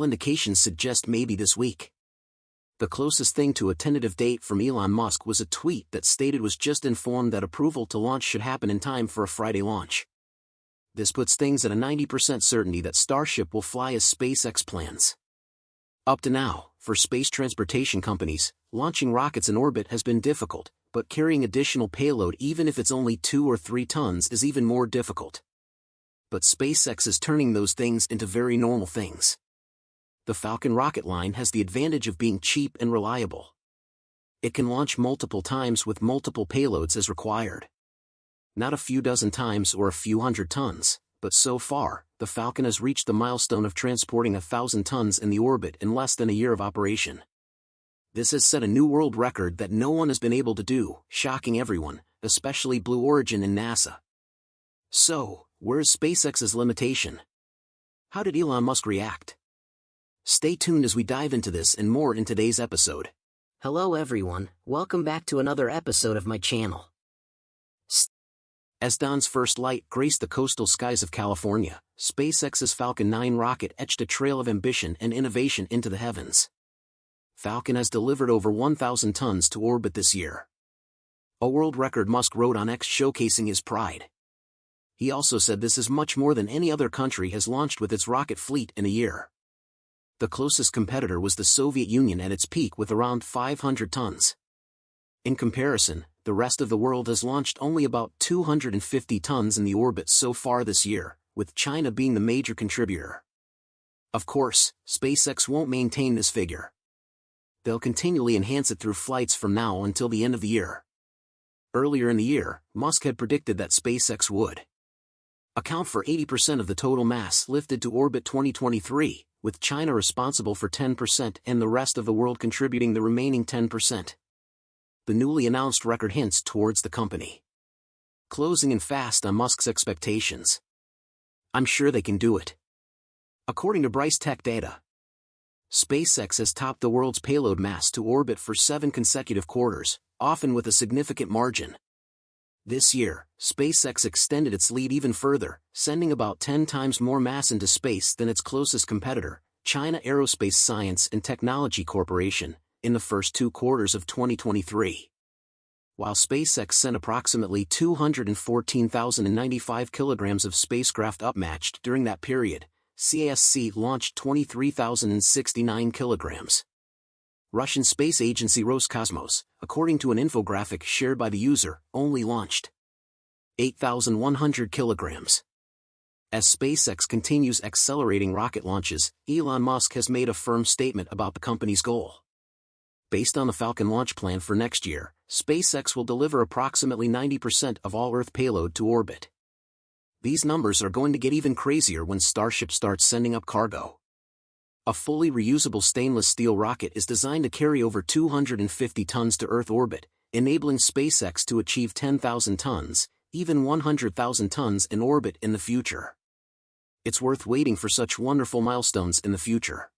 all indications suggest maybe this week. The closest thing to a tentative date from Elon Musk was a tweet that stated was just informed that approval to launch should happen in time for a Friday launch. This puts things at a 90% certainty that Starship will fly as SpaceX plans. Up to now, for space transportation companies, launching rockets in orbit has been difficult, but carrying additional payload even if it's only 2 or 3 tons is even more difficult. But SpaceX is turning those things into very normal things. The Falcon rocket line has the advantage of being cheap and reliable. It can launch multiple times with multiple payloads as required. Not a few dozen times or a few hundred tons, but so far, the Falcon has reached the milestone of transporting 1,000 tons in the orbit in less than a year of operation. This has set a new world record that no one has been able to do, shocking everyone, especially Blue Origin and NASA. So, where's SpaceX's limitation? How did Elon Musk react? Stay tuned as we dive into this and more in today's episode. Hello everyone, welcome back to another episode of my channel. As dawn's first light graced the coastal skies of California, SpaceX's Falcon 9 rocket etched a trail of ambition and innovation into the heavens. Falcon has delivered over 1,000 tons to orbit this year. A world record, Musk wrote on X, showcasing his pride. He also said this is much more than any other country has launched with its rocket fleet in a year. The closest competitor was the Soviet Union at its peak with around 500 tons. In comparison, the rest of the world has launched only about 250 tons in the orbit so far this year, with China being the major contributor. Of course, SpaceX won't maintain this figure. They'll continually enhance it through flights from now until the end of the year. Earlier in the year, Musk had predicted that SpaceX would account for 80% of the total mass lifted to orbit 2023, with China responsible for 10% and the rest of the world contributing the remaining 10%. The newly announced record hints towards the company closing in fast on Musk's expectations. I'm sure they can do it. According to Bryce Tech data, SpaceX has topped the world's payload mass to orbit for 7 consecutive quarters, often with a significant margin. This year, SpaceX extended its lead even further, sending about 10 times more mass into space than its closest competitor, China Aerospace Science and Technology Corporation, in the first 2 quarters of 2023. While SpaceX sent approximately 214,095 kilograms of spacecraft upmatched during that period, CASC launched 23,069 kilograms. Russian space agency Roscosmos, according to an infographic shared by the user, only launched 8,100 kilograms. As SpaceX continues accelerating rocket launches, Elon Musk has made a firm statement about the company's goal. Based on the Falcon launch plan for next year, SpaceX will deliver approximately 90% of all Earth payload to orbit. These numbers are going to get even crazier when Starship starts sending up cargo. A fully reusable stainless steel rocket is designed to carry over 250 tons to Earth orbit, enabling SpaceX to achieve 10,000 tons, even 100,000 tons in orbit in the future. It's worth waiting for such wonderful milestones in the future.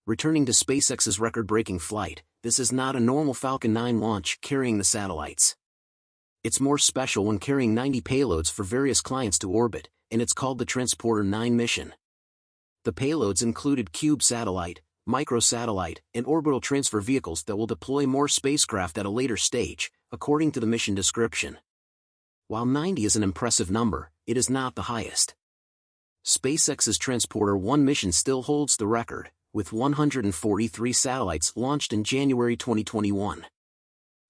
Returning to SpaceX's record-breaking flight, this is not a normal Falcon 9 launch carrying the satellites. It's more special when carrying 90 payloads for various clients to orbit, and it's called the Transporter 9 mission. The payloads included cube satellite, microsatellite, and orbital transfer vehicles that will deploy more spacecraft at a later stage, according to the mission description. While 90 is an impressive number, it is not the highest. SpaceX's Transporter 1 mission still holds the record, with 143 satellites launched in January 2021.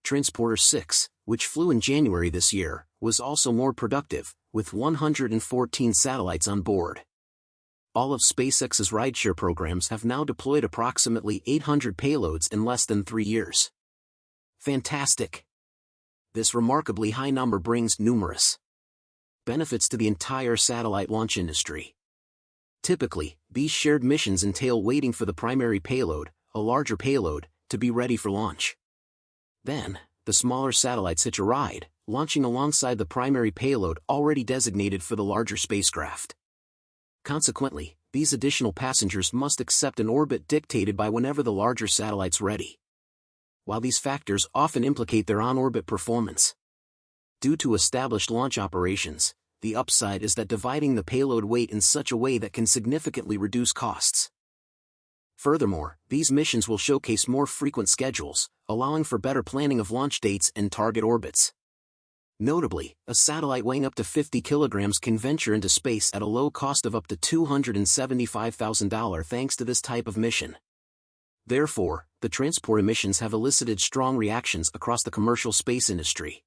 Transporter 6, which flew in January this year, was also more productive, with 114 satellites on board. All of SpaceX's rideshare programs have now deployed approximately 800 payloads in less than 3 years. Fantastic! This remarkably high number brings numerous benefits to the entire satellite launch industry. Typically, these shared missions entail waiting for the primary payload, a larger payload, to be ready for launch. Then, the smaller satellites hitch a ride, launching alongside the primary payload already designated for the larger spacecraft. Consequently, these additional passengers must accept an orbit dictated by whenever the larger satellite's ready. While these factors often implicate their on-orbit performance, due to established launch operations, the upside is that dividing the payload weight in such a way that can significantly reduce costs. Furthermore, these missions will showcase more frequent schedules, allowing for better planning of launch dates and target orbits. Notably, a satellite weighing up to 50 kilograms can venture into space at a low cost of up to $275,000 thanks to this type of mission. Therefore, the transport missions have elicited strong reactions across the commercial space industry.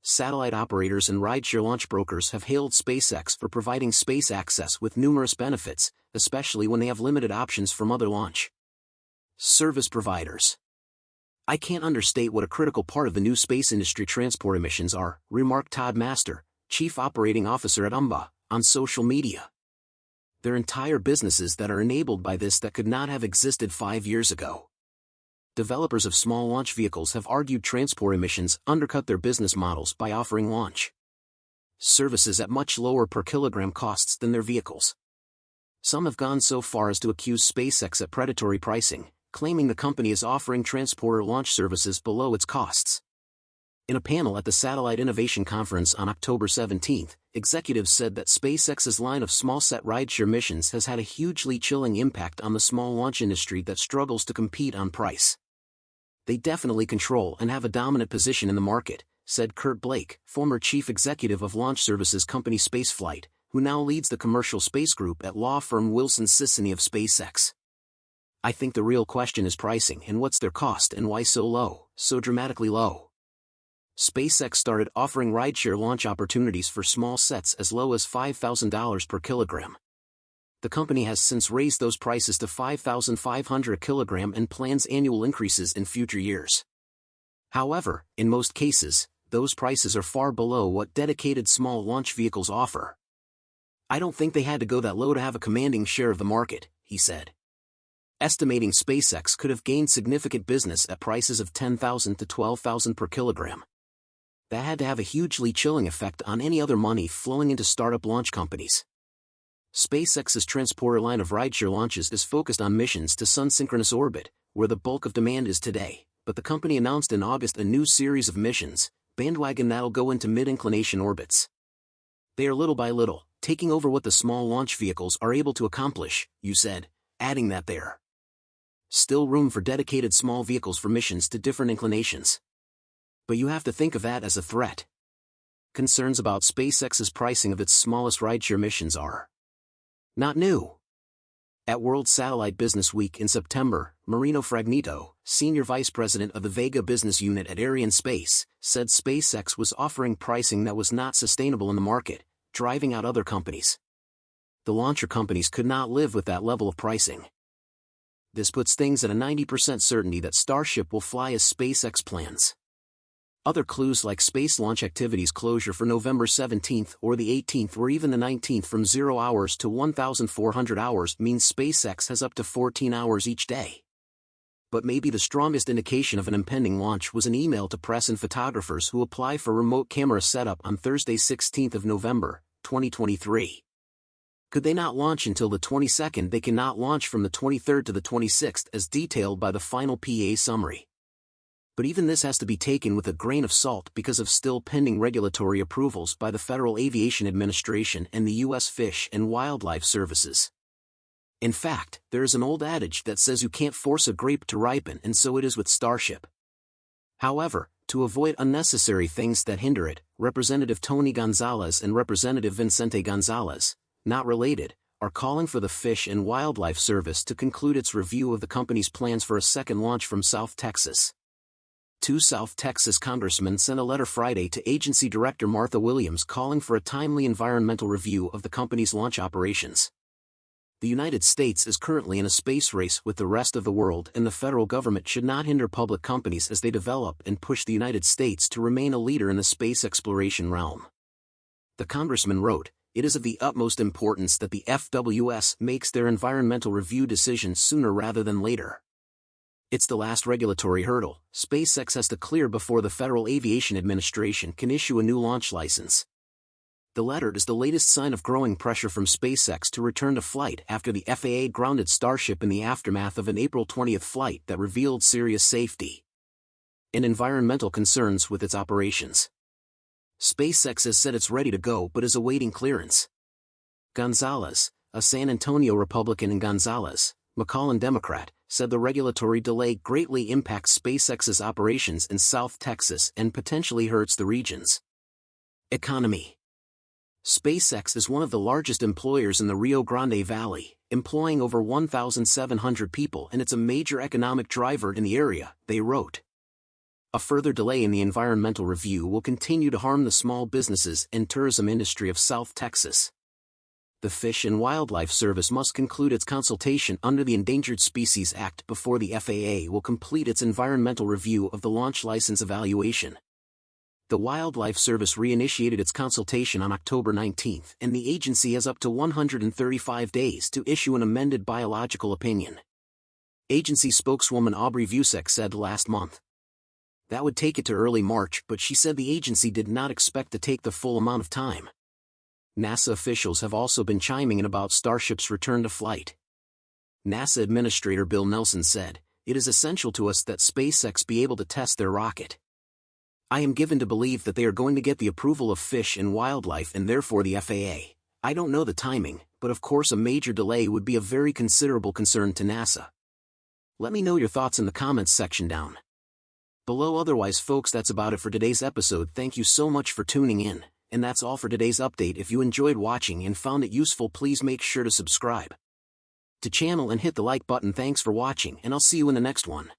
Satellite operators and rideshare launch brokers have hailed SpaceX for providing space access with numerous benefits, especially when they have limited options from other launch service providers. "I can't understate what a critical part of the new space industry transport missions are," remarked Todd Master, Chief Operating Officer at UMBA, on social media. "There are entire businesses that are enabled by this that could not have existed 5 years ago." Developers of small launch vehicles have argued transport missions undercut their business models by offering launch services at much lower per kilogram costs than their vehicles. Some have gone so far as to accuse SpaceX of predatory pricing, claiming the company is offering transporter launch services below its costs. In a panel at the Satellite Innovation Conference on October 17, executives said that SpaceX's line of small-set rideshare missions has had a hugely chilling impact on the small launch industry that struggles to compete on price. "They definitely control and have a dominant position in the market," said Kurt Blake, former chief executive of launch services company Spaceflight, who now leads the commercial space group at law firm Wilson Sisson of SpaceX. "I think the real question is pricing and what's their cost and why so low, so dramatically low." SpaceX started offering rideshare launch opportunities for small sets as low as $5,000 per kilogram. The company has since raised those prices to $5,500 a kilogram and plans annual increases in future years. However, in most cases, those prices are far below what dedicated small launch vehicles offer. "I don't think they had to go that low to have a commanding share of the market," he said. Estimating SpaceX could have gained significant business at prices of $10,000 to $12,000 per kilogram. That had to have a hugely chilling effect on any other money flowing into startup launch companies. SpaceX's transporter line of rideshare launches is focused on missions to sun-synchronous orbit, where the bulk of demand is today, but the company announced in August a new series of missions, Bandwagon, that'll go into mid-inclination orbits. "They are little by little taking over what the small launch vehicles are able to accomplish," you said, adding that there still room for dedicated small vehicles for missions to different inclinations. But you have to think of that as a threat. Concerns about SpaceX's pricing of its smallest rideshare missions are not new. At World Satellite Business Week in September, Marino Fragnito, senior vice president of the Vega business unit at Arianespace, said SpaceX was offering pricing that was not sustainable in the market, driving out other companies. The launcher companies could not live with that level of pricing. This puts things at a 90% certainty that Starship will fly as SpaceX plans. Other clues like space launch activities closure for November 17 or the 18th or even the 19th from 0 hours to 1,400 hours means SpaceX has up to 14 hours each day. But maybe the strongest indication of an impending launch was an email to press and photographers who apply for remote camera setup on Thursday 16 November, 2023. Could they not launch until the 22nd? They cannot launch from the 23rd to the 26th as detailed by the final PA summary. But even this has to be taken with a grain of salt because of still pending regulatory approvals by the Federal Aviation Administration and the U.S. Fish and Wildlife Services. In fact, there is an old adage that says you can't force a grape to ripen, and so it is with Starship. However, to avoid unnecessary things that hinder it, Representative Tony Gonzalez and Representative Vicente Gonzalez, not related, are calling for the Fish and Wildlife Service to conclude its review of the company's plans for a second launch from South Texas. Two South Texas congressmen sent a letter Friday to Agency Director Martha Williams calling for a timely environmental review of the company's launch operations. The United States is currently in a space race with the rest of the world, and the federal government should not hinder public companies as they develop and push the United States to remain a leader in the space exploration realm. The congressman wrote, "It is of the utmost importance that the FWS makes their environmental review decisions sooner rather than later. It's the last regulatory hurdle SpaceX has to clear before the Federal Aviation Administration can issue a new launch license." The letter is the latest sign of growing pressure from SpaceX to return to flight after the FAA grounded Starship in the aftermath of an April 20 flight that revealed serious safety and environmental concerns with its operations. SpaceX has said it's ready to go but is awaiting clearance. Gonzalez, a San Antonio Republican, and Gonzalez, McCollum Democrat, said the regulatory delay greatly impacts SpaceX's operations in South Texas and potentially hurts the region's economy. SpaceX is one of the largest employers in the Rio Grande Valley, employing over 1,700 people, and it's a major economic driver in the area, they wrote. A further delay in the environmental review will continue to harm the small businesses and tourism industry of South Texas. The Fish and Wildlife Service must conclude its consultation under the Endangered Species Act before the FAA will complete its environmental review of the launch license evaluation. The Wildlife Service reinitiated its consultation on October 19, and the agency has up to 135 days to issue an amended biological opinion. Agency spokeswoman Aubrey Vucek said last month. That would take it to early March, but she said the agency did not expect to take the full amount of time. NASA officials have also been chiming in about Starship's return to flight. NASA Administrator Bill Nelson said, "It is essential to us that SpaceX be able to test their rocket. I am given to believe that they are going to get the approval of Fish and Wildlife and therefore the FAA. I don't know the timing, but of course a major delay would be a very considerable concern to NASA." Let me know your thoughts in the comments section down below. Otherwise folks, that's about it for today's episode. Thank you so much for tuning in. And that's all for today's update. If you enjoyed watching and found it useful, please make sure to subscribe to channel and hit the like button. Thanks for watching, and I'll see you in the next one.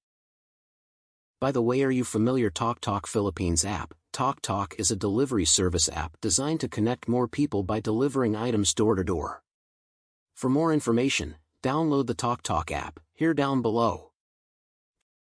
By the way, are you familiar TalkTalk Philippines app? TalkTalk is a delivery service app designed to connect more people by delivering items door to door. For more information, download the TalkTalk app, here down below.